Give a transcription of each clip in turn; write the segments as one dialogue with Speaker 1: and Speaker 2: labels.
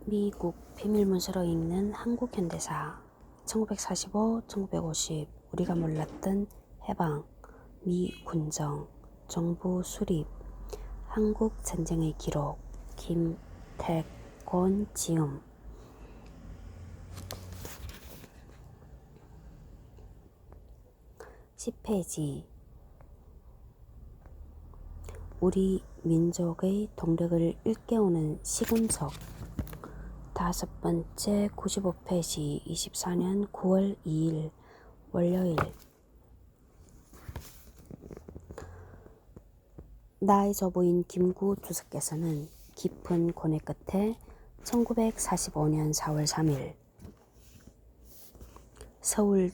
Speaker 1: 미국 비밀문서로 읽는 한국 현대사 1945-1950 우리가 몰랐던 해방, 미 군정, 정부 수립, 한국 전쟁의 기록 김택곤 지음 10페이지 우리 민족의 동력을 일깨우는 시금석 5번째 95페이지 24년 9월 2일 월요일 나의 저부인 김구 주석께서는 깊은 고뇌 끝에 1945년 4월 3일 서울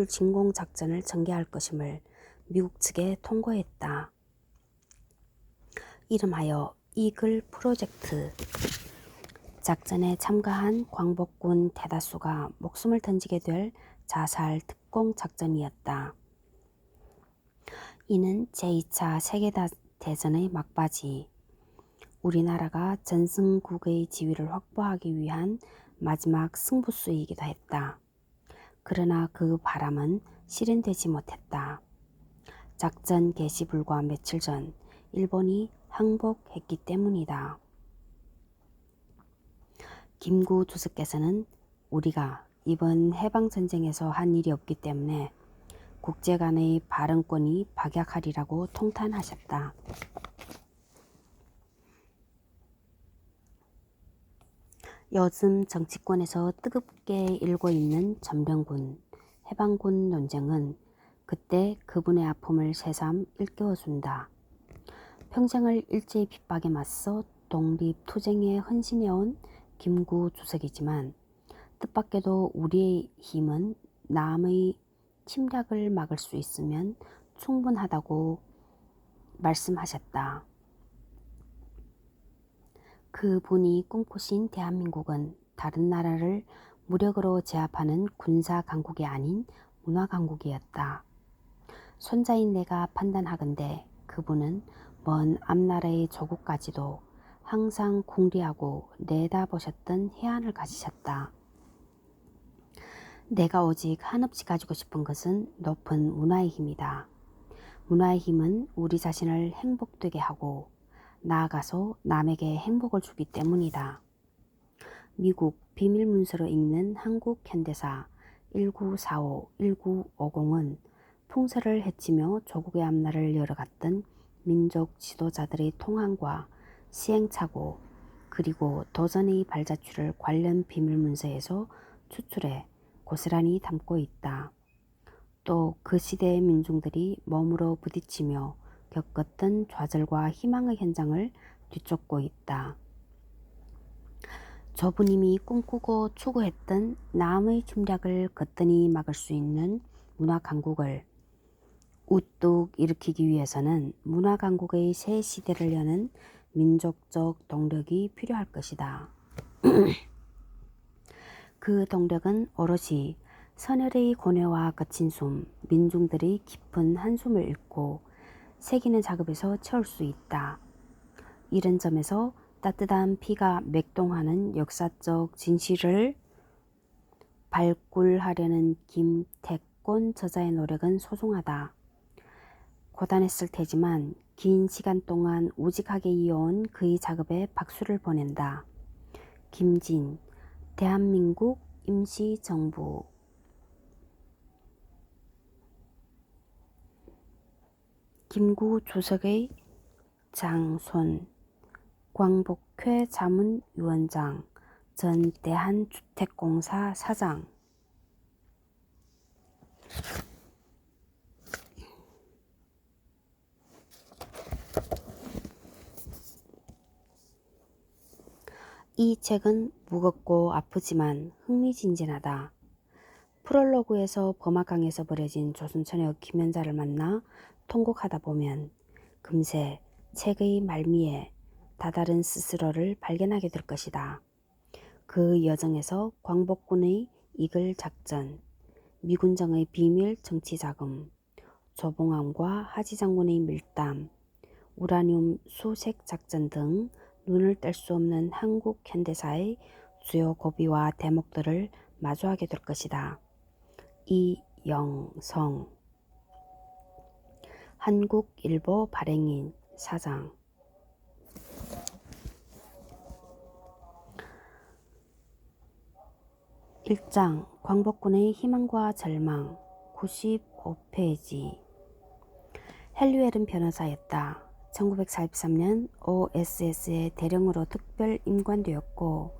Speaker 1: 진공작전을 전개할 것임을 미국 측에 통보했다. 이름하여 이글 프로젝트. 작전에 참가한 광복군 대다수가 목숨을 던지게 될 자살 특공 작전이었다. 이는 제2차 세계대전의 막바지 우리나라가 전승국의 지위를 확보하기 위한 마지막 승부수이기도 했다. 그러나 그 바람은 실현되지 못했다. 작전 개시 불과 며칠 전 일본이 항복했기 때문이다. 김구 주석께서는 우리가 이번 해방전쟁에서 한 일이 없기 때문에 국제 간의 발언권이 박약하리라고 통탄하셨다. 요즘 정치권에서 뜨겁게 일고 있는 전병군, 해방군 논쟁은 그때 그분의 아픔을 새삼 일깨워준다. 평생을 일제의 핍박에 맞서 독립투쟁에 헌신해온 김구 주석이지만 뜻밖에도 우리의 힘은 남의 침략을 막을 수 있으면 충분하다고 말씀하셨다. 그분이 꿈꾸신 대한민국은 다른 나라를 무력으로 제압하는 군사 강국이 아닌 문화 강국이었다. 손자인 내가 판단하건대 그분은 먼 앞나라의 조국까지도 항상 궁리하고 내다보셨던 해안을 가지셨다. 내가 오직 한없이 가지고 싶은 것은 높은 문화의 힘이다. 문화의 힘은 우리 자신을 행복되게 하고 나아가서 남에게 행복을 주기 때문이다. 미국 비밀문서로 읽는 한국 현대사 1945-1950은 풍세를 헤치며 조국의 앞날을 열어갔던 민족 지도자들의 통항과 시행착오 그리고 도전의 발자취를 관련 비밀문서에서 추출해 고스란히 담고 있다. 또 그 시대의 민중들이 몸으로 부딪히며 겪었던 좌절과 희망의 현장을 뒤쫓고 있다. 저분님이 꿈꾸고 추구했던 남의 침략을 거뜬히 막을 수 있는 문화 강국을 우뚝 일으키기 위해서는 문화 강국의 새 시대를 여는 민족적 동력이 필요할 것이다. 그 동력은 오롯이 선열의 고뇌와 거친 숨, 민중들의 깊은 한숨을 읽고 새기는 작업에서 채울 수 있다. 이런 점에서 따뜻한 피가 맥동하는 역사적 진실을 발굴하려는 김택곤 저자의 노력은 소중하다. 고단했을 테지만 긴 시간 동안 우직하게 이어온 그의 작업에 박수를 보낸다. 김진, 대한민국 임시정부 김구 주석의 장손 광복회 자문위원장 전 대한주택공사 사장 이 책은 무겁고 아프지만 흥미진진하다. 프롤로그에서 범악강에서 버려진 조선천의 김연자를 만나 통곡하다 보면 금세 책의 말미에 다다른 스스로를 발견하게 될 것이다. 그 여정에서 광복군의 이글 작전, 미군정의 비밀 정치자금, 조봉암과 하지 장군의 밀담, 우라늄 수색 작전 등 눈을 뗄 수 없는 한국 현대사의 주요 고비와 대목들을 마주하게 될 것이다. 이영성 한국일보 발행인 사장 1장 광복군의 희망과 절망 95페이지 헨리웰은 변호사였다. 1943년 OSS의 대령으로 특별 임관되었고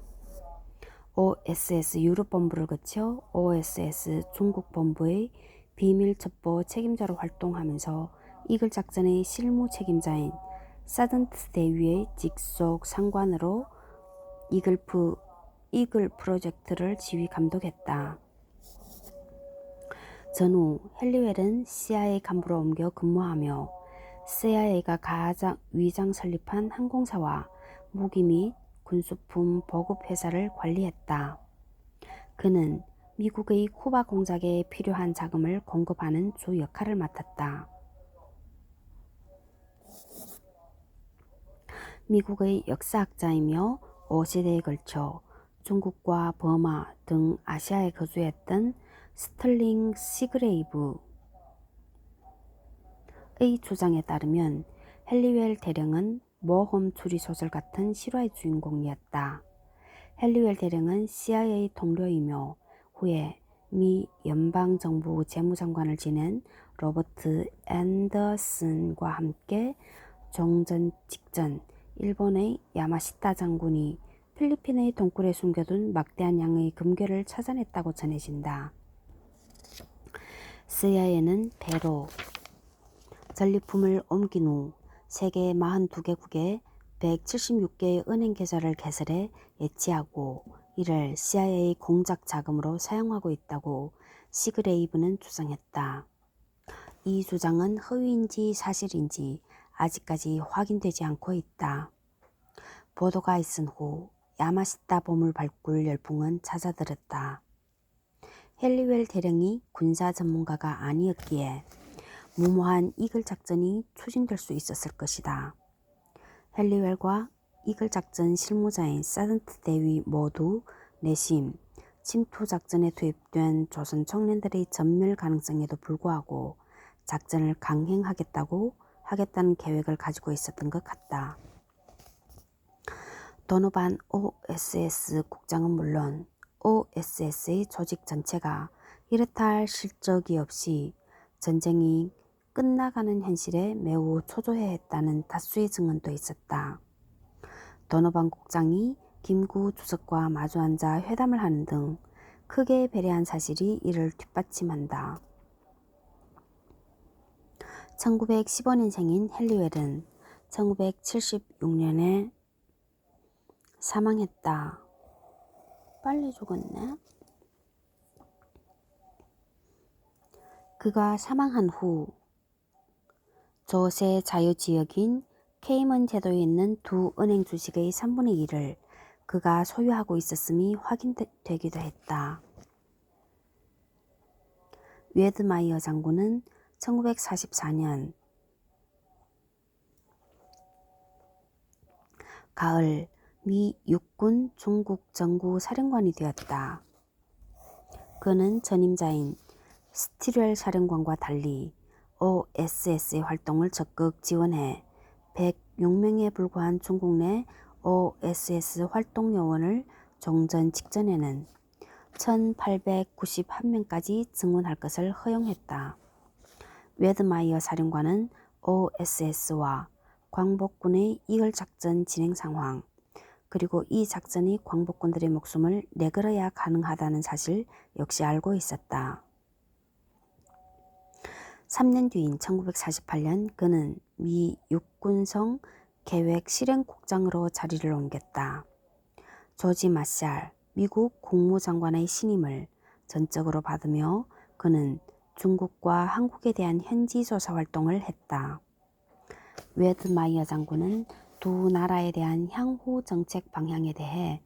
Speaker 1: OSS 유럽본부를 거쳐 OSS 중국본부의 비밀첩보 책임자로 활동하면서 이글 작전의 실무 책임자인 사전트 대위의 직속 상관으로 이글 프로젝트를 지휘 감독했다. 전후 헨리웰은 CIA 간부로 옮겨 근무하며 CIA가 가장 위장 설립한 항공사와 무기 및 군수품 보급 회사를 관리했다. 그는 미국의 쿠바 공작에 필요한 자금을 공급하는 주 역할을 맡았다. 미국의 역사학자이며 5세대에 걸쳐 중국과 버마 등 아시아에 거주했던 스털링 시그레이브의 주장에 따르면 헨리웰 대령은 모험 추리 소설 같은 실화의 주인공이었다. 헨리웰 대령은 CIA 동료이며 후에 미 연방정부 재무장관을 지낸 로버트 앤더슨과 함께 종전 직전 일본의 야마시타 장군이 필리핀의 동굴에 숨겨둔 막대한 양의 금괴를 찾아냈다고 전해진다. CIA는 배로 전리품을 옮긴 후 세계 42개국에 176개의 은행 계좌를 개설해 예치하고 이를 CIA 공작 자금으로 사용하고 있다고 시그레이브는 주장했다. 이 주장은 허위인지 사실인지 아직까지 확인되지 않고 있다. 보도가 있은 후 야마시타 보물 발굴 열풍은 잦아들었다. 헨리웰 대령이 군사 전문가가 아니었기에 무모한 이글 작전이 추진될 수 있었을 것이다. 헨리웰과 이글 작전 실무자인 사전트 대위 모두 내심 침투 작전에 투입된 조선 청년들의 전멸 가능성에도 불구하고 작전을 강행하겠다는 계획을 가지고 있었던 것 같다. 도노반 OSS 국장은 물론 OSS의 조직 전체가 이렇다 할 실적이 없이 전쟁이 끝나가는 현실에 매우 초조해했다는 다수의 증언도 있었다. 도노반 국장이 김구 주석과 마주 앉아 회담을 하는 등 크게 배려한 사실이 이를 뒷받침한다. 1915년생인 헨리웰은 1976년에 사망했다. 빨리 죽었네. 그가 사망한 후 조세 자유지역인 케이먼 제도에 있는 두 은행 주식의 3분의 1을 그가 소유하고 있었음이 확인되기도 했다. 웨드마이어 장군은 1944년 가을 미 육군 중국 정구 사령관이 되었다. 그는 전임자인 스티렐 사령관과 달리 OSS의 활동을 적극 지원해 106명에 불과한 중국 내 OSS 활동 요원을 종전 직전에는 1891명까지 증원할 것을 허용했다. 웨드마이어 사령관은 OSS와 광복군의 이글 작전 진행 상황, 그리고 이 작전이 광복군들의 목숨을 내걸어야 가능하다는 사실 역시 알고 있었다. 3년 뒤인 1948년 그는 미 육군성 계획 실행국장으로 자리를 옮겼다. 조지 마샬 미국 국무장관의 신임을 전적으로 받으며 그는 중국과 한국에 대한 현지 조사 활동을 했다. 웨드마이어 장군은 두 나라에 대한 향후 정책 방향에 대해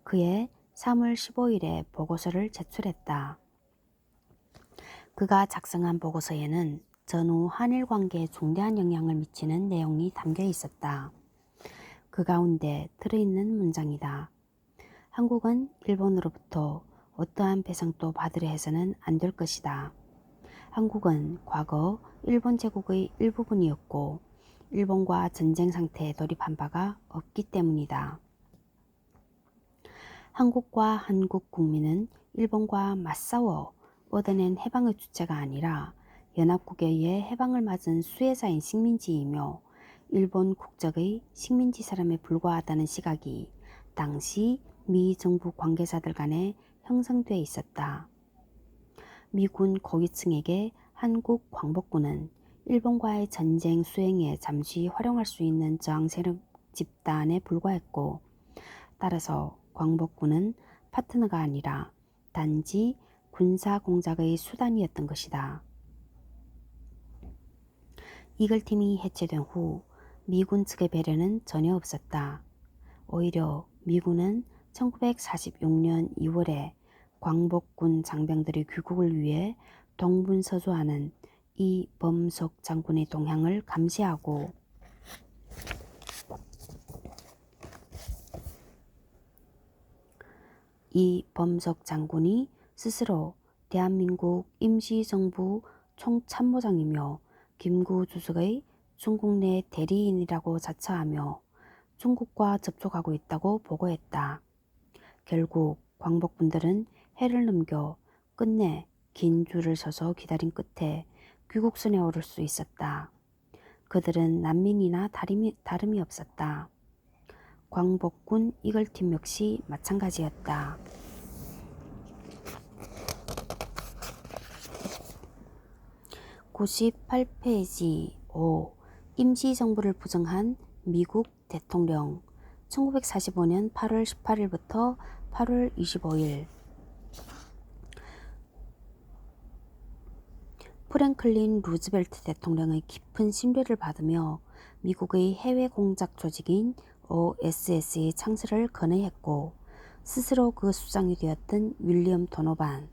Speaker 1: 그해 3월 15일에 보고서를 제출했다. 그가 작성한 보고서에는 전후 한일 관계에 중대한 영향을 미치는 내용이 담겨 있었다. 그 가운데 들어있는 문장이다. 한국은 일본으로부터 어떠한 배상도 받으려 해서는 안 될 것이다. 한국은 과거 일본 제국의 일부분이었고 일본과 전쟁 상태에 돌입한 바가 없기 때문이다. 한국과 한국 국민은 일본과 맞싸워 얻어낸 해방의 주체가 아니라 연합국에 의해 해방을 맞은 수혜자인 식민지이며 일본 국적의 식민지 사람에 불과하다는 시각이 당시 미 정부 관계자들 간에 형성돼 있었다. 미군 고위층에게 한국 광복군은 일본과의 전쟁 수행에 잠시 활용할 수 있는 저항 세력 집단에 불과했고 따라서 광복군은 파트너가 아니라 단지 군사 공작의 수단이었던 것이다. 이글팀이 해체된 후 미군 측의 배려는 전혀 없었다. 오히려 미군은 1946년 2월에 광복군 장병들의 귀국을 위해 동분서주하는 이범석 장군의 동향을 감시하고 이범석 장군이 스스로 대한민국 임시정부 총참모장이며 김구 주석의 중국 내 대리인이라고 자처하며 중국과 접촉하고 있다고 보고했다. 결국 광복군들은 해를 넘겨 끝내 긴 줄을 서서 기다린 끝에 귀국선에 오를 수 있었다. 그들은 난민이나 다름이 없었다. 광복군 이글팀 역시 마찬가지였다. 98페이지 5. 임시정부를 부정한 미국 대통령 1945년 8월 18일부터 8월 25일 프랭클린 루즈벨트 대통령의 깊은 신뢰를 받으며 미국의 해외 공작 조직인 OSS의 창설을 건의했고 스스로 그 수장이 되었던 윌리엄 도노반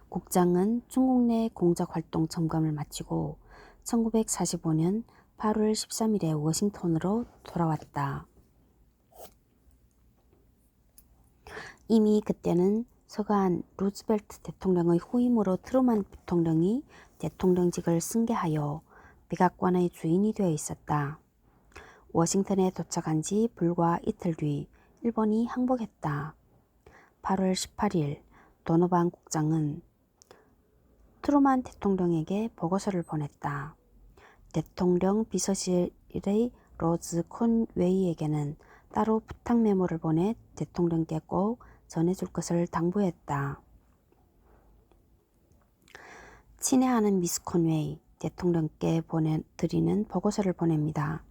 Speaker 1: 국장은 중국 내 공작 활동 점검을 마치고 1945년 8월 13일에 워싱턴으로 돌아왔다. 이미 그때는 서간 루즈벨트 대통령의 후임으로 트루만 대통령이 대통령직을 승계하여 백악관의 주인이 되어 있었다. 워싱턴에 도착한 지 불과 이틀 뒤 일본이 항복했다. 8월 18일 도노반 국장은 트루만 대통령에게 보고서를 보냈다. 대통령 비서실의 로즈 콘웨이에게는 따로 부탁 메모를 보내 대통령께 꼭 전해줄 것을 당부했다. 친애하는 미스 콘웨이, 대통령께 보내드리는 보고서를 보냅니다.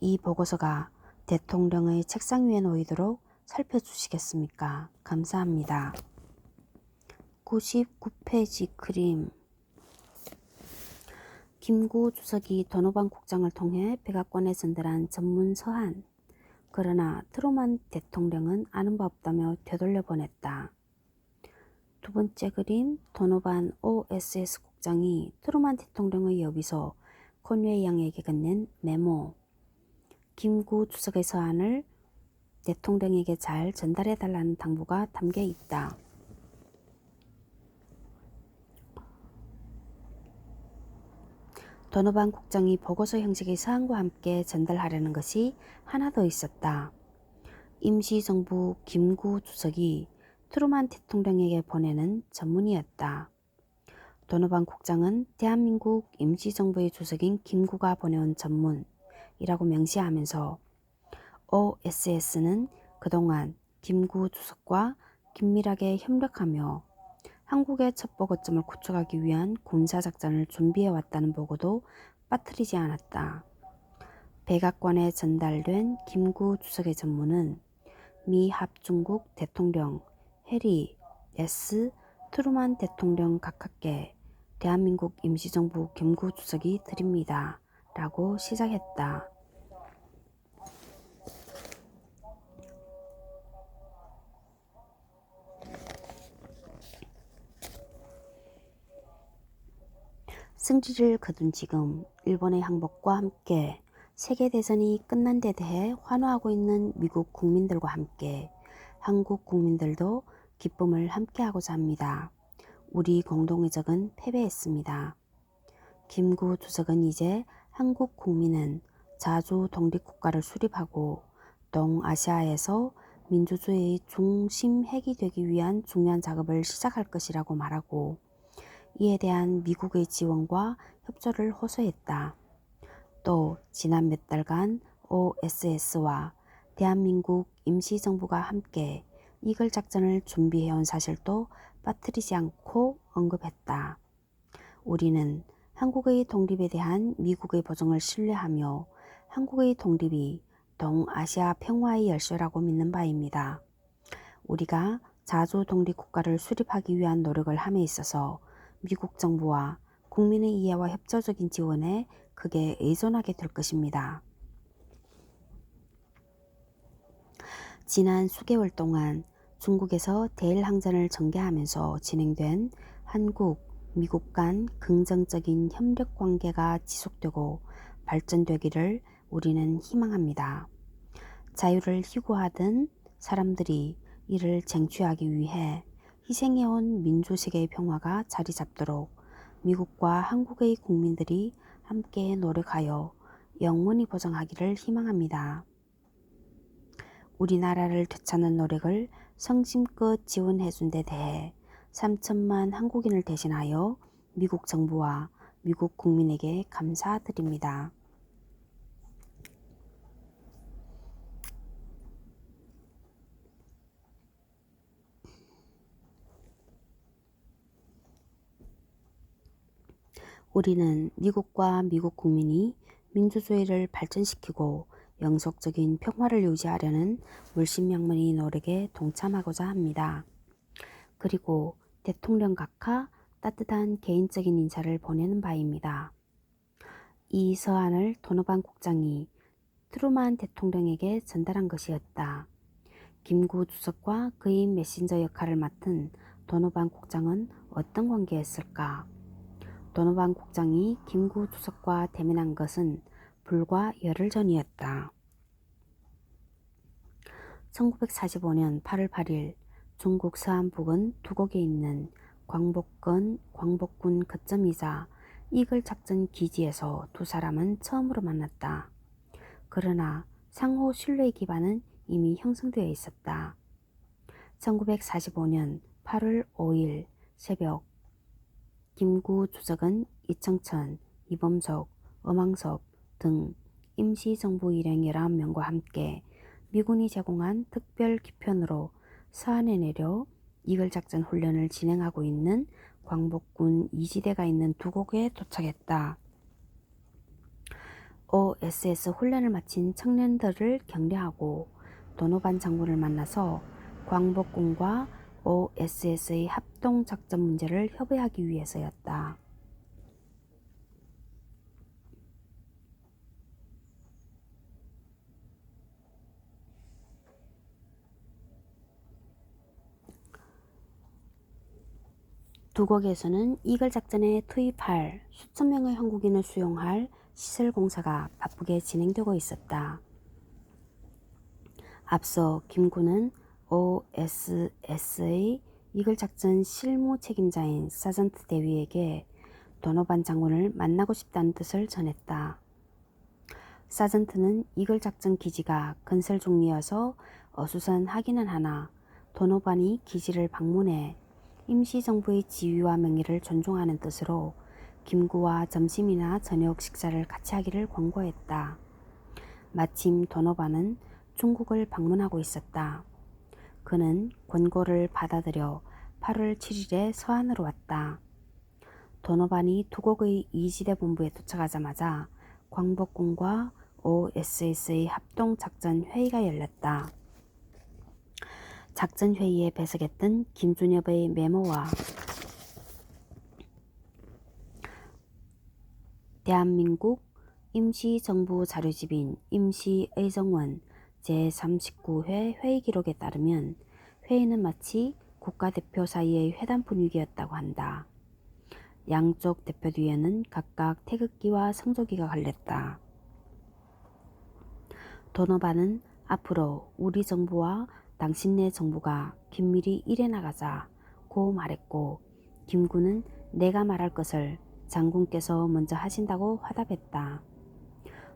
Speaker 1: 이 보고서가 대통령의 책상 위에 놓이도록 살펴주시겠습니까? 감사합니다. 99페이지 그림 김구 주석이 도노반 국장을 통해 백악관에 전달한 전문 서한. 그러나 트루만 대통령은 아는 바 없다며 되돌려 보냈다. 두 번째 그림 도노반 OSS 국장이 트루만 대통령의 여비소 콘웨이 양에게 건넨 메모. 김구 주석의 서한을 대통령에게 잘 전달해달라는 당부가 담겨 있다. 도노반 국장이 보고서 형식의 서한과 함께 전달하려는 것이 하나 더 있었다. 임시정부 김구 주석이 트루만 대통령에게 보내는 전문이었다. 도노반 국장은 대한민국 임시정부의 주석인 김구가 보내온 전문이라고 명시하면서 OSS는 그동안 김구 주석과 긴밀하게 협력하며 한국의 첩보 거점을 구축하기 위한 군사작전을 준비해왔다는 보고도 빠뜨리지 않았다. 백악관에 전달된 김구 주석의 전문은 미 합중국 대통령 해리 S. 트루만 대통령 각하께 대한민국 임시정부 김구 주석이 드립니다. 라고 시작했다. 승리를 거둔 지금 일본의 항복과 함께 세계대전이 끝난 데 대해 환호하고 있는 미국 국민들과 함께 한국 국민들도 기쁨을 함께하고자 합니다. 우리 공동의 적은 패배했습니다. 김구 주석은 이제 한국 국민은 자주 독립국가를 수립하고 동아시아에서 민주주의의 중심핵이 되기 위한 중요한 작업을 시작할 것이라고 말하고 이에 대한 미국의 지원과 협조를 호소했다. 또 지난 몇 달간 OSS와 대한민국 임시정부가 함께 이글 작전을 준비해온 사실도 빠뜨리지 않고 언급했다. 우리는 한국의 독립에 대한 미국의 보증을 신뢰하며 한국의 독립이 동아시아 평화의 열쇠라고 믿는 바입니다. 우리가 자주 독립국가를 수립하기 위한 노력을 함에 있어서 미국 정부와 국민의 이해와 협조적인 지원에 크게 의존하게 될 것입니다. 지난 수개월 동안 중국에서 대일항전을 전개하면서 진행된 한국, 미국 간 긍정적인 협력 관계가 지속되고 발전되기를 우리는 희망합니다. 자유를 희구하던 사람들이 이를 쟁취하기 위해 희생해온 민주세계의 평화가 자리 잡도록 미국과 한국의 국민들이 함께 노력하여 영원히 보장하기를 희망합니다. 우리나라를 되찾는 노력을 성심껏 지원해준 데 대해 3천만 한국인을 대신하여 미국 정부와 미국 국민에게 감사드립니다. 우리는 미국과 미국 국민이 민주주의를 발전시키고 영속적인 평화를 유지하려는 물심양면의 노력에 동참하고자 합니다. 그리고 대통령 각하 따뜻한 개인적인 인사를 보내는 바입니다. 이 서한을 도노반 국장이 트루만 대통령에게 전달한 것이었다. 김구 주석과 그의 메신저 역할을 맡은 도노반 국장은 어떤 관계였을까? 도노반 국장이 김구 주석과 대면한 것은 불과 열흘 전이었다. 1945년 8월 8일 중국 서안북은 두곡에 있는 광복군 거점이자 이글 작전 기지에서 두 사람은 처음으로 만났다. 그러나 상호 신뢰의 기반은 이미 형성되어 있었다. 1945년 8월 5일 새벽 김구 주석은 이청천, 이범석, 엄황섭 등 임시정부 일행 11명과 함께 미군이 제공한 특별 기편으로 서안에 내려 이글 작전 훈련을 진행하고 있는 광복군 이지대가 있는 두곡에 도착했다. OSS 훈련을 마친 청년들을 격려하고 도노반 장군을 만나서 광복군과 OSS의 합동작전 문제를 협의하기 위해서였다. 두곡에서는 이글 작전에 투입할 수천 명의 한국인을 수용할 시설 공사가 바쁘게 진행되고 있었다. 앞서 김구는 OSS의 이글 작전 실무 책임자인 사전트 대위에게 도노반 장군을 만나고 싶다는 뜻을 전했다. 사전트는 이글 작전 기지가 건설 중이어서 어수선하기는 하나 도노반이 기지를 방문해 임시정부의 지위와 명예를 존중하는 뜻으로 김구와 점심이나 저녁 식사를 같이 하기를 권고했다. 마침 도노반은 중국을 방문하고 있었다. 그는 권고를 받아들여 8월 7일에 서안으로 왔다. 도노반이 두곡의 이지대 본부에 도착하자마자 광복군과 OSS의 합동작전 회의가 열렸다. 작전 회의에 배석했던 김준엽의 메모와 대한민국 임시정부 자료집인 임시의정원 제39회 회의 기록에 따르면 회의는 마치 국가대표 사이의 회담 분위기였다고 한다. 양쪽 대표 뒤에는 각각 태극기와 성조기가 걸렸다. 도노반은 앞으로 우리 정부와 당신네 정부가 긴밀히 일해나가자고 말했고, 김구는 내가 말할 것을 장군께서 먼저 하신다고 화답했다.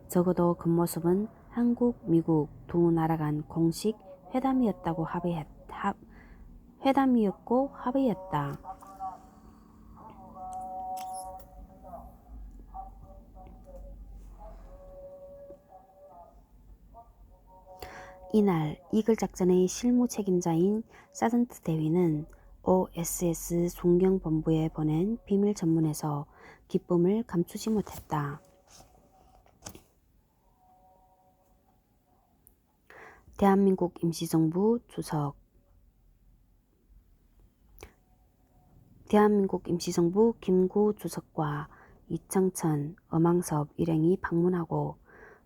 Speaker 1: 적어도 그 모습은 한국, 미국 두 나라 간 공식 회담이었고 합의였다. 이날 이글 작전의 실무 책임자인 사전트 대위는 OSS 존경본부에 보낸 비밀 전문에서 기쁨을 감추지 못했다. 대한민국 임시정부 김구 주석과 이청천, 엄황섭 일행이 방문하고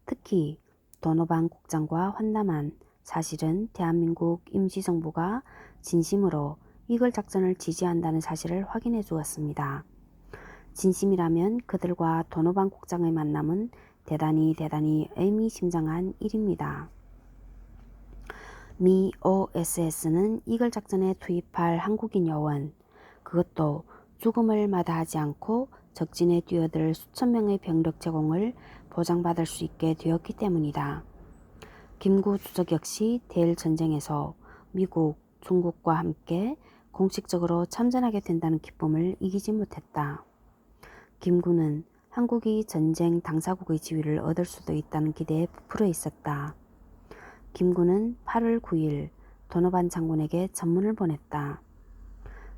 Speaker 1: 특히 도노반 국장과 환담한 사실은 대한민국 임시정부가 진심으로 이글 작전을 지지한다는 사실을 확인해 주었습니다. 진심이라면 그들과 도노반 국장의 만남은 대단히 의미심장한 일입니다. 미 OSS는 이글 작전에 투입할 한국인 요원, 그것도 죽음을 마다하지 않고 적진에 뛰어들 수천 명의 병력 제공을 보장받을 수 있게 되었기 때문이다. 김구 주석 역시 대일 전쟁에서 미국, 중국과 함께 공식적으로 참전하게 된다는 기쁨을 이기지 못했다. 김구는 한국이 전쟁 당사국의 지위를 얻을 수도 있다는 기대에 부풀어 있었다. 김구는 8월 9일 도노반 장군에게 전문을 보냈다.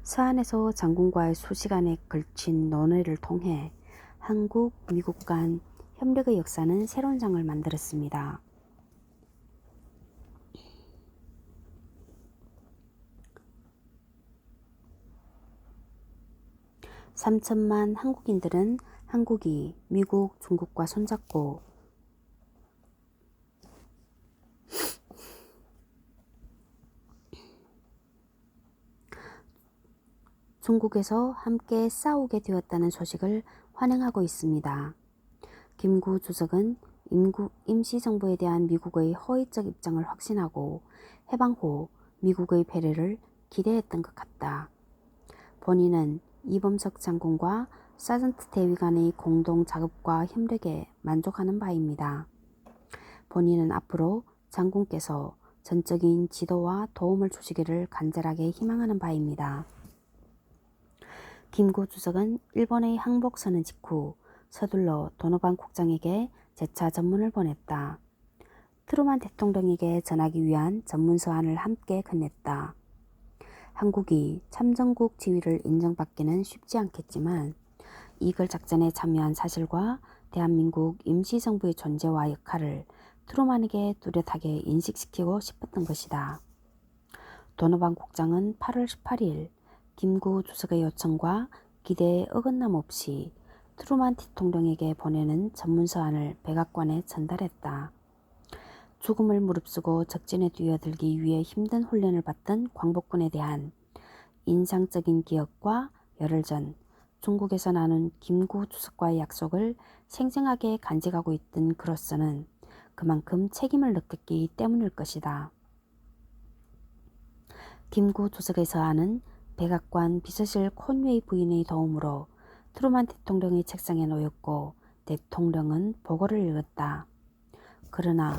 Speaker 1: 서한에서 장군과의 수시간에 걸친 논의를 통해 한국, 미국 간 협력의 역사는 새로운 장을 만들었습니다. 3천만 한국인들은 한국이 미국, 중국과 손잡고 중국에서 함께 싸우게 되었다는 소식을 환영하고 있습니다. 김구 주석은 임시정부에 대한 미국의 허위적 입장을 확신하고 해방 후 미국의 패배를 기대했던 것 같다. 본인은 이범석 장군과 사전트 대위 간의 공동 작업과 협력에 만족하는 바입니다. 본인은 앞으로 장군께서 전적인 지도와 도움을 주시기를 간절하게 희망하는 바입니다. 김구 주석은 일본의 항복 선언 직후 서둘러 도노반 국장에게 재차 전문을 보냈다. 트루만 대통령에게 전하기 위한 전문 서한을 함께 건넸다. 한국이 참전국 지위를 인정받기는 쉽지 않겠지만 이글 작전에 참여한 사실과 대한민국 임시정부의 존재와 역할을 트루만에게 뚜렷하게 인식시키고 싶었던 것이다. 도노반 국장은 8월 18일 김구 주석의 요청과 기대에 어긋남 없이 트루만 대통령에게 보내는 전문서한을 백악관에 전달했다. 죽음을 무릅쓰고 적진에 뛰어들기 위해 힘든 훈련을 받던 광복군에 대한 인상적인 기억과 열흘 전 중국에서 나눈 김구 주석과의 약속을 생생하게 간직하고 있던 그로서는 그만큼 책임을 느꼈기 때문일 것이다. 김구 주석의 서한은 백악관 비서실 콘웨이 부인의 도움으로 트루만 대통령의 책상에 놓였고 대통령은 보고를 읽었다. 그러나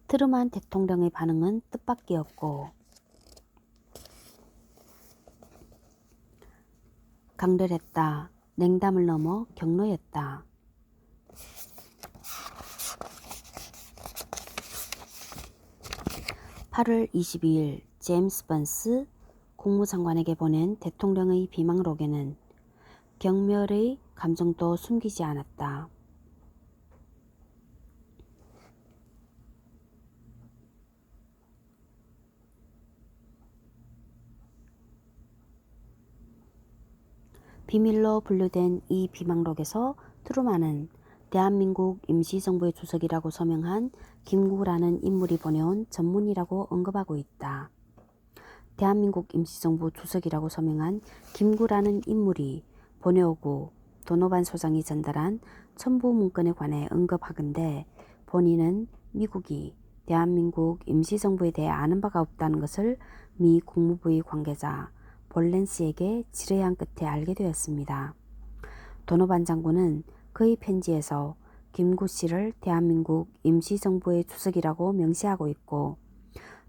Speaker 1: 트루만 대통령의 반응은 뜻밖이었고 강렬했다. 냉담을 넘어 격노였다. 8월 22일 제임스 번스 국무장관에게 보낸 대통령의 비망록에는 경멸의 감정도 숨기지 않았다. 비밀로 분류된 이 비망록에서 트루만은 대한민국 임시정부의 주석이라고 서명한 김구라는 인물이 보내온 전문이라고 언급하고 있다. 대한민국 임시정부 주석이라고 서명한 김구라는 인물이 보내오고 도노반 소장이 전달한 첨부 문건에 관해 언급하건대 본인은 미국이 대한민국 임시정부에 대해 아는 바가 없다는 것을 미 국무부의 관계자 볼렌스에게 지뢰한 끝에 알게 되었습니다. 도노반 장군은 그의 편지에서 김구 씨를 대한민국 임시정부의 주석이라고 명시하고 있고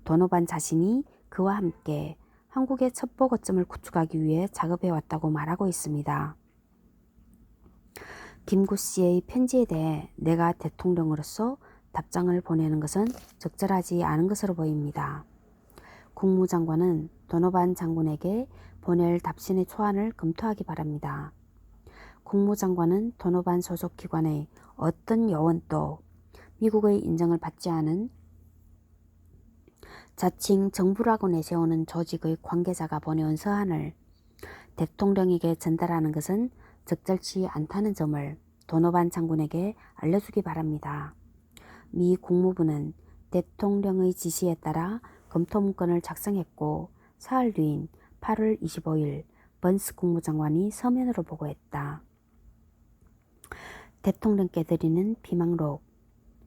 Speaker 1: 도노반 자신이 그와 함께 한국의 첩보 거점을 구축하기 위해 작업해왔다고 말하고 있습니다. 김구 씨의 편지에 대해 내가 대통령으로서 답장을 보내는 것은 적절하지 않은 것으로 보입니다. 국무장관은 도노반 장군에게 보낼 답신의 초안을 검토하기 바랍니다. 국무장관은 도노반 소속 기관의 어떤 요원도 미국의 인정을 받지 않은 자칭 정부라고 내세우는 조직의 관계자가 보내온 서한을 대통령에게 전달하는 것은 적절치 않다는 점을 도노반 장군에게 알려주기 바랍니다. 미 국무부는 대통령의 지시에 따라 검토 문건을 작성했고 사흘 뒤인 8월 25일 번스 국무장관이 서면으로 보고했다. 대통령께 드리는 비망록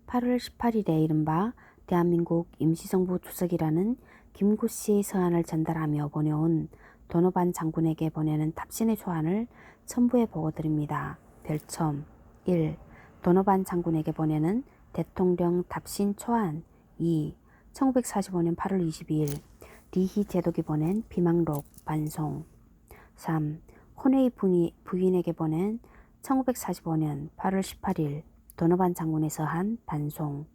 Speaker 1: 8월 18일에 이른바 대한민국 임시정부 주석이라는 김구 씨의 서한을 전달하며 보내온 도노반 장군에게 보내는 답신의 초안을 첨부해 보고드립니다. 별첨 1. 도노반 장군에게 보내는 대통령 답신 초안 2. 1945년 8월 22일 리히 제독이 보낸 비망록 반송 3. 코네이 부인에게 보낸 1945년 8월 18일 도노반 장군의 서한 반송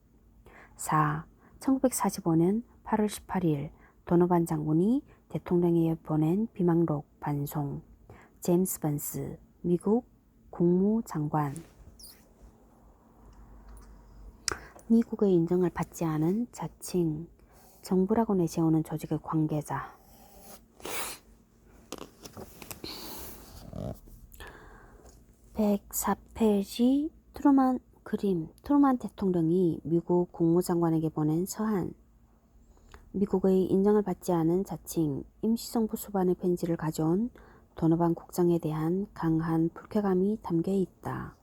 Speaker 1: 4. 1945년 8월 18일 도노반 장군이 대통령에게 보낸 비망록 반송 제임스 번스 미국 국무장관 미국의 인정을 받지 않은 자칭 정부라고 내세우는 조직의 관계자 104페이지 트루만 그림 트루만 대통령이 미국 국무장관에게 보낸 서한 미국의 인정을 받지 않은 자칭 임시정부 수반의 편지를 가져온 도노반 국장에 대한 강한 불쾌감이 담겨 있다.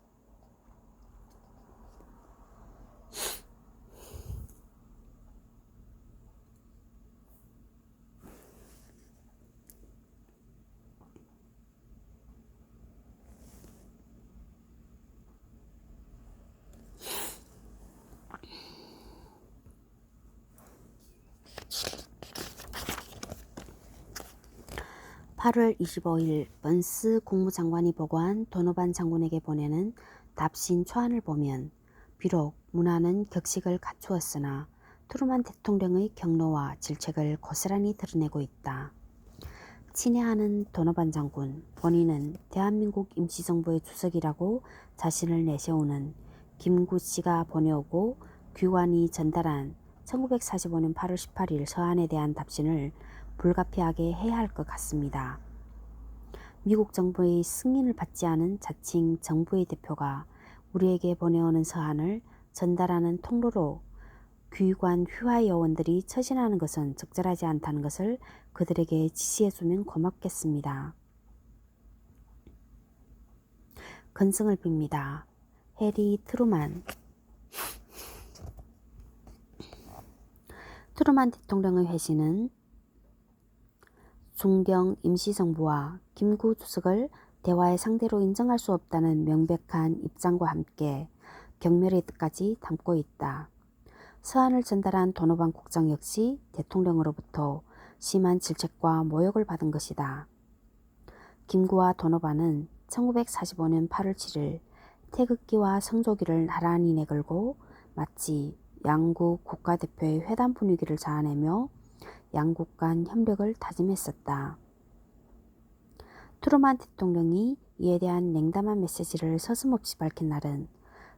Speaker 1: 8월 25일 번스 국무장관이 보고한 도노반 장군에게 보내는 답신 초안을 보면 비록 문화는 격식을 갖추었으나 트루만 대통령의 경로와 질책을 고스란히 드러내고 있다. 친애하는 도노반 장군, 본인은 대한민국 임시정부의 주석이라고 자신을 내세우는 김구 씨가 보내오고 귀관이 전달한 1945년 8월 18일 서한에 대한 답신을 불가피하게 해야 할 것 같습니다. 미국 정부의 승인을 받지 않은 자칭 정부의 대표가 우리에게 보내오는 서한을 전달하는 통로로 귀관 휘하 요원들이 처신하는 것은 적절하지 않다는 것을 그들에게 지시해주면 고맙겠습니다. 건승을 빕니다. 해리 트루만 대통령의 회신은 존경 임시정부와 김구 주석을 대화의 상대로 인정할 수 없다는 명백한 입장과 함께 경멸의 뜻까지 담고 있다. 서한을 전달한 도노반 국장 역시 대통령으로부터 심한 질책과 모욕을 받은 것이다. 김구와 도노반은 1945년 8월 7일 태극기와 성조기를 나란히 내걸고 마치 양국 국가대표의 회담 분위기를 자아내며 양국 간 협력을 다짐했었다. 트루만 대통령이 이에 대한 냉담한 메시지를 서슴없이 밝힌 날은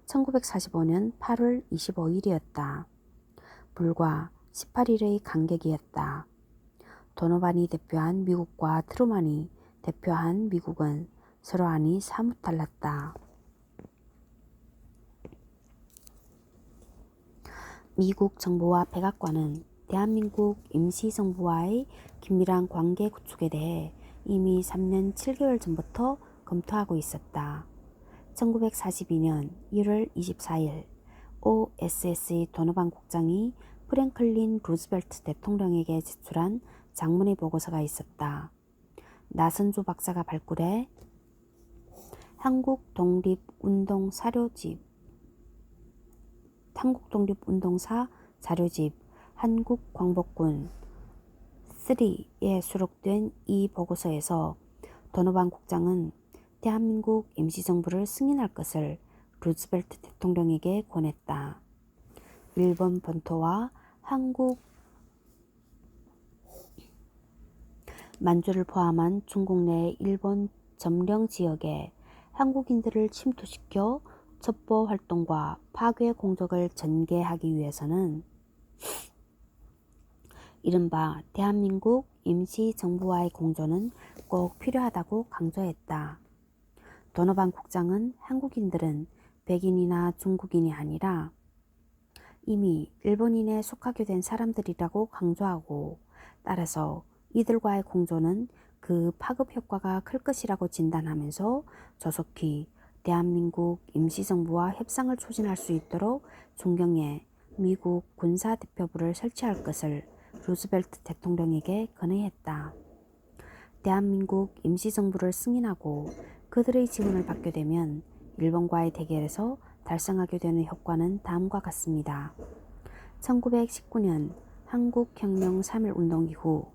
Speaker 1: 1945년 8월 25일이었다. 불과 18일의 간격이었다. 도노반이 대표한 미국과 트루만이 대표한 미국은 서로안이 사뭇 달랐다. 미국 정부와 백악관은 대한민국 임시정부와의 긴밀한 관계 구축에 대해 이미 3년 7개월 전부터 검토하고 있었다. 1942년 1월 24일 OSS의 도노반 국장이 프랭클린 루즈벨트 대통령에게 제출한 장문의 보고서가 있었다. 나선주 박사가 발굴해 한국독립운동사 자료집 한국광복군 3에 수록된 이 보고서에서 도노반 국장은 대한민국 임시정부를 승인할 것을 루즈벨트 대통령에게 권했다. 일본 본토와 한국 만주를 포함한 중국 내 일본 점령 지역에 한국인들을 침투시켜 첩보 활동과 파괴 공작을 전개하기 위해서는 이른바 대한민국 임시정부와의 공조는 꼭 필요하다고 강조했다. 도노반 국장은 한국인들은 백인이나 중국인이 아니라 이미 일본인에 속하게 된 사람들이라고 강조하고, 따라서 이들과의 공조는 그 파급 효과가 클 것이라고 진단하면서 조속히 대한민국 임시정부와 협상을 추진할 수 있도록 존경해 미국 군사대표부를 설치할 것을 루즈벨트 대통령에게 건의했다. 대한민국 임시정부를 승인하고 그들의 지원을 받게 되면 일본과의 대결에서 달성하게 되는 효과는 다음과 같습니다. 1919년 한국혁명 3.1운동 이후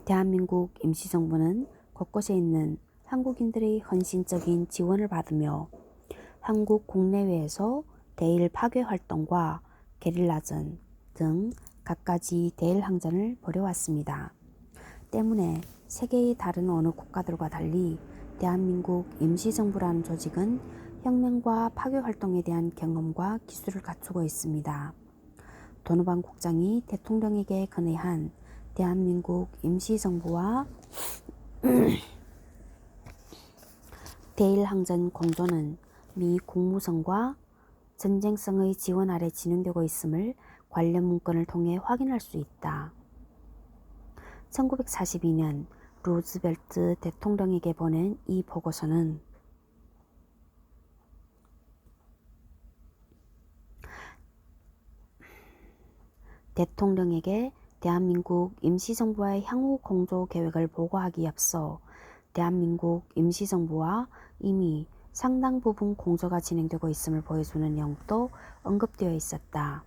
Speaker 1: 대한민국 임시정부는 곳곳에 있는 한국인들의 헌신적인 지원을 받으며 한국 국내외에서 대일 파괴 활동과 게릴라전 등 갖가지 대일 항전을 벌여왔습니다. 때문에 세계의 다른 어느 국가들과 달리 대한민국 임시정부라는 조직은 혁명과 파괴 활동에 대한 경험과 기술을 갖추고 있습니다. 도노반 국장이 대통령에게 건의한 대한민국 임시정부와 대일항전 공조는 미 국무성과 전쟁성의 지원 아래 진행되고 있음을 관련 문건을 통해 확인할 수 있다. 1942년 루즈벨트 대통령에게 보낸 이 보고서는 대통령에게 대한민국 임시정부와의 향후 공조 계획을 보고하기에 앞서 대한민국 임시정부와 이미 상당 부분 공조가 진행되고 있음을 보여주는 내용도 언급되어 있었다.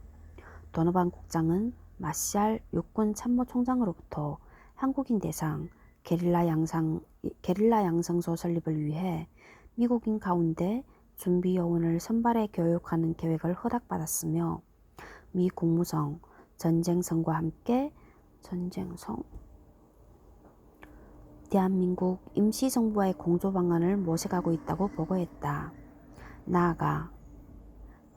Speaker 1: 도노반 국장은 마샬 육군 참모총장으로부터 한국인 대상 게릴라 양성소 설립을 위해 미국인 가운데 준비 요원을 선발해 교육하는 계획을 허락받았으며 미 국무성, 전쟁성과 함께 대한민국 임시정부와의 공조 방안을 모색하고 있다고 보고했다. 나아가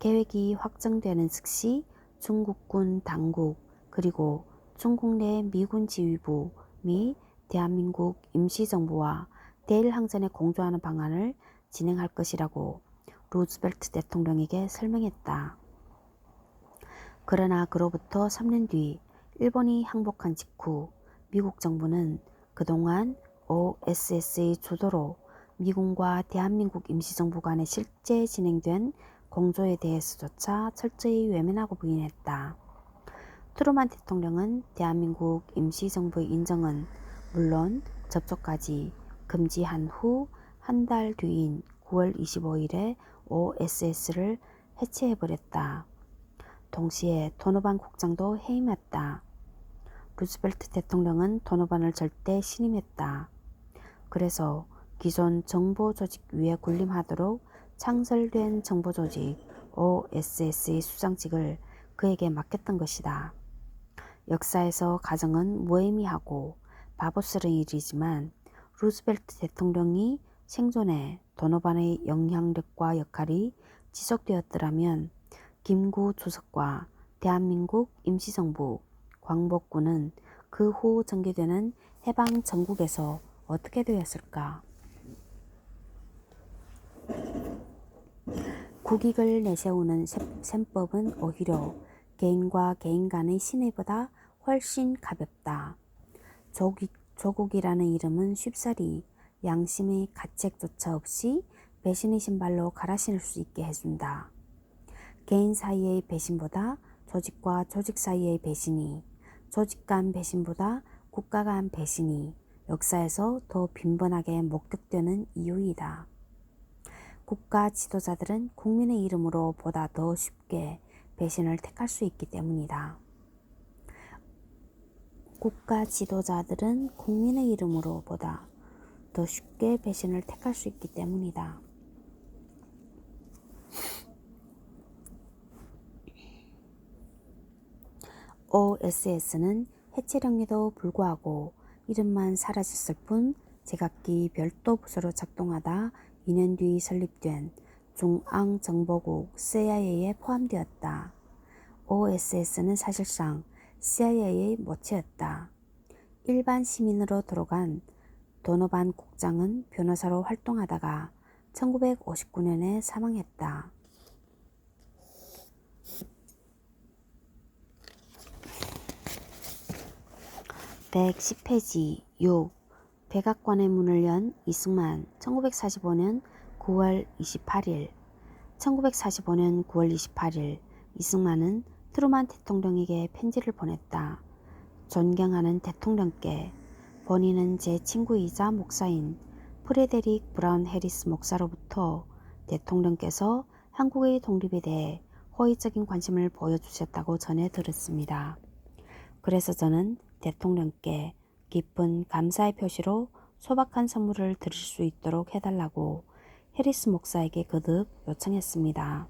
Speaker 1: 계획이 확정되는 즉시 중국군 당국 그리고 중국 내 미군 지휘부 및 대한민국 임시정부와 대일항전에 공조하는 방안을 진행할 것이라고 루즈벨트 대통령에게 설명했다. 그러나 그로부터 3년 뒤 일본이 항복한 직후 미국 정부는 그동안 OSS의 주도로 미군과 대한민국 임시정부 간에 실제 진행된 공조에 대해서조차 철저히 외면하고 부인했다. 트루만 대통령은 대한민국 임시정부의 인정은 물론 접촉까지 금지한 후 한 달 뒤인 9월 25일에 OSS를 해체해버렸다. 동시에 도노반 국장도 해임했다. 루즈벨트 대통령은 도노반을 절대 신임했다. 그래서 기존 정보조직위에 군림하도록 창설된 정보조직 OSS의 수장직을 그에게 맡겼던 것이다. 역사에서 가정은 무의미하고 바보스러운 일이지만 루즈벨트 대통령이 생존해 도노반의 영향력과 역할이 지속되었더라면 김구 주석과 대한민국 임시정부, 광복군은 그 후 전개되는 해방 전국에서 어떻게 되었을까? 국익을 내세우는 셈법은 오히려 개인과 개인 간의 신의보다 훨씬 가볍다. 조국이라는 이름은 쉽사리 양심의 가책조차 없이 배신의 신발로 갈아 신을 수 있게 해준다. 개인 사이의 배신보다 조직과 조직 사이의 배신이, 조직 간 배신보다 국가 간 배신이 역사에서 더 빈번하게 목격되는 이유이다. 국가 지도자들은 국민의 이름으로 보다 더 쉽게 배신을 택할 수 있기 때문이다. 국가 지도자들은 국민의 이름으로 보다 더 쉽게 배신을 택할 수 있기 때문이다. OSS는 해체령에도 불구하고 이름만 사라졌을 뿐 제각기 별도 부서로 작동하다 2년 뒤 설립된 중앙정보국 CIA에 포함되었다. OSS는 사실상 CIA의 모체였다. 일반 시민으로 들어간 도노반 국장은 변호사로 활동하다가 1959년에 사망했다. 110페이지 6. 백악관의 문을 연 이승만 1945년 9월 28일 1945년 9월 28일 이승만은 트루만 대통령에게 편지를 보냈다. 존경하는 대통령께 본인은 제 친구이자 목사인 프레데릭 브라운 해리스 목사로부터 대통령께서 한국의 독립에 대해 호의적인 관심을 보여주셨다고 전해 들었습니다. 그래서 저는 대통령께 깊은 감사의 표시로 소박한 선물을 드릴 수 있도록 해달라고 해리스 목사에게 거듭 요청했습니다.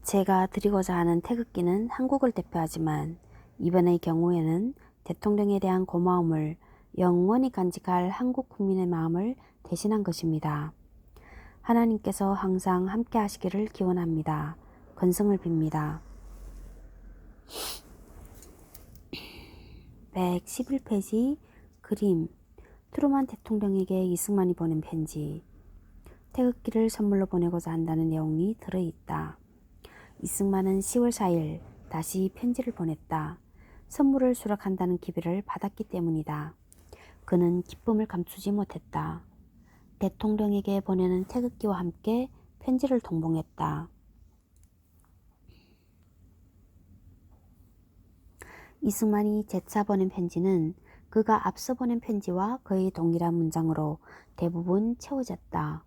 Speaker 1: 제가 드리고자 하는 태극기는 한국을 대표하지만 이번의 경우에는 대통령에 대한 고마움을 영원히 간직할 한국 국민의 마음을 대신한 것입니다. 하나님께서 항상 함께 하시기를 기원합니다. 건승을 빕니다. 111페이지 그림 트루만 대통령에게 이승만이 보낸 편지. 태극기를 선물로 보내고자 한다는 내용이 들어있다. 이승만은 10월 4일 다시 편지를 보냈다. 선물을 수락한다는 기별을 받았기 때문이다. 그는 기쁨을 감추지 못했다. 대통령에게 보내는 태극기와 함께 편지를 동봉했다. 이승만이 재차 보낸 편지는 그가 앞서 보낸 편지와 거의 동일한 문장으로 대부분 채워졌다.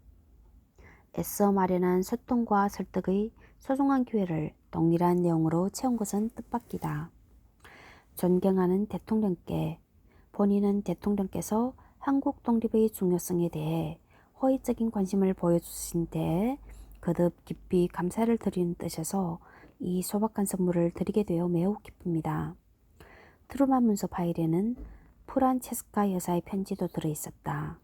Speaker 1: 애써 마련한 소통과 설득의 소중한 기회를 동일한 내용으로 채운 것은 뜻밖이다. 존경하는 대통령께 본인은 대통령께서 한국 독립의 중요성에 대해 호의적인 관심을 보여주신 데에 거듭 깊이 감사를 드리는 뜻에서 이 소박한 선물을 드리게 되어 매우 기쁩니다. 트루만 문서 파일에는 프란체스카 여사의 편지도 들어있었다.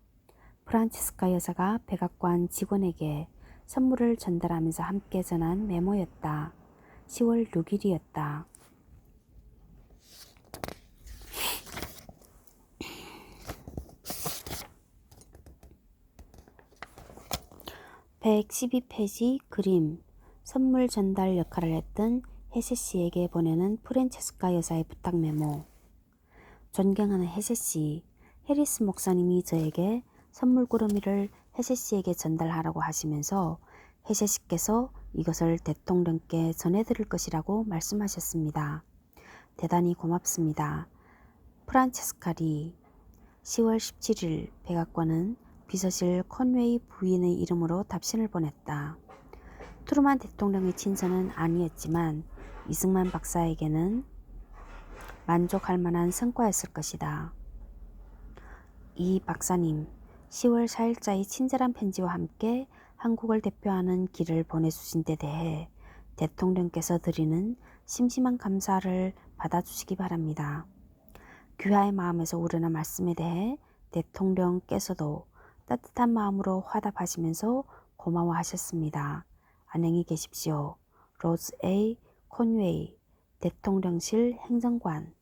Speaker 1: 프란체스카 여사가 백악관 직원에게 선물을 전달하면서 함께 전한 메모였다. 10월 6일이었다. (112페이지) 그림 선물 전달 역할을 했던 해세 씨에게 보내는 프란체스카 여사의 부탁 메모. 존경하는 해세 씨, 해리스 목사님이 저에게 선물 꾸러미를 해세 씨에게 전달하라고 하시면서 해세 씨께서 이것을 대통령께 전해드릴 것이라고 말씀하셨습니다. 대단히 고맙습니다. 프란체스카 리 10월 17일 백악관은 비서실 컨웨이 부인의 이름으로 답신을 보냈다. 트루만 대통령의 친서는 아니었지만 이승만 박사에게는 만족할 만한 성과였을 것이다. 이 박사님, 10월 4일자의 친절한 편지와 함께 한국을 대표하는 길을 보내주신 데 대해 대통령께서 드리는 심심한 감사를 받아주시기 바랍니다. 귀하의 마음에서 우러난 말씀에 대해 대통령께서도 따뜻한 마음으로 화답하시면서 고마워하셨습니다. 안녕히 계십시오. 로즈 A. 콘웨이, 대통령실 행정관.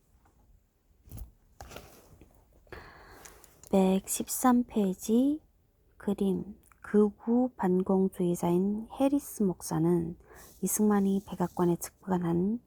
Speaker 1: 113페이지 그림. 극우 반공주의자인 해리스 목사는 이승만이 백악관에 측근한